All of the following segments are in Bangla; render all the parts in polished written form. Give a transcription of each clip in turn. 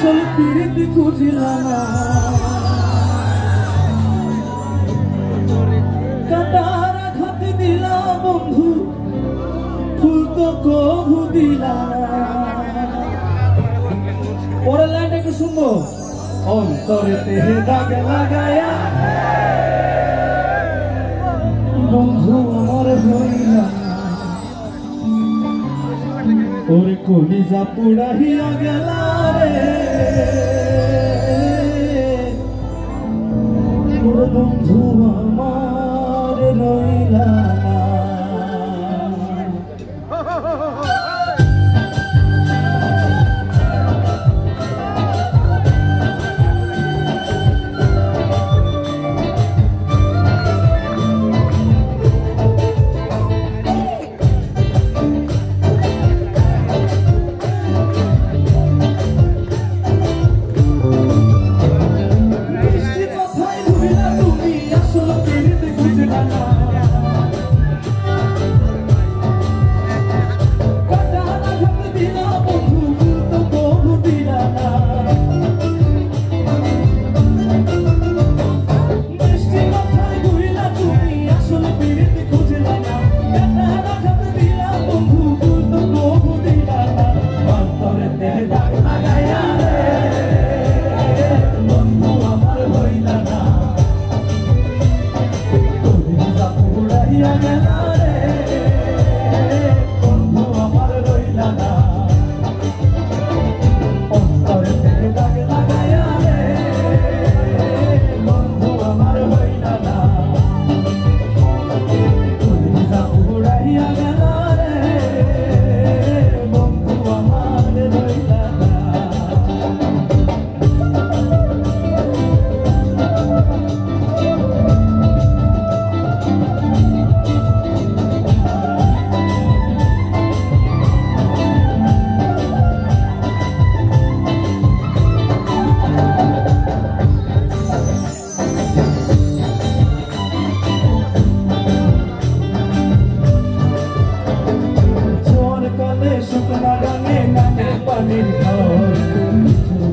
আসল প্রীতি খুঁজিলাম না, কাটার আঘাত দিলা বন্ধু, ফুল তো কভু দিলা না। পরের লাইনটা একটু শুনবো। অন্তরেতে দাগ লাগায়া বন্ধু আমার হইলা, ওরে কলিজা পুড়াইয়া গেলা রে, ওরে বন্ধু আমার রইলা না।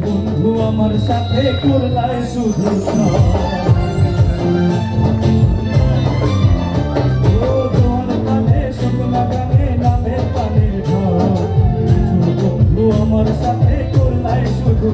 বন্ধু আমার সাথে করলাই শুধু বন্ধু আমার সাথে করলাই শুধু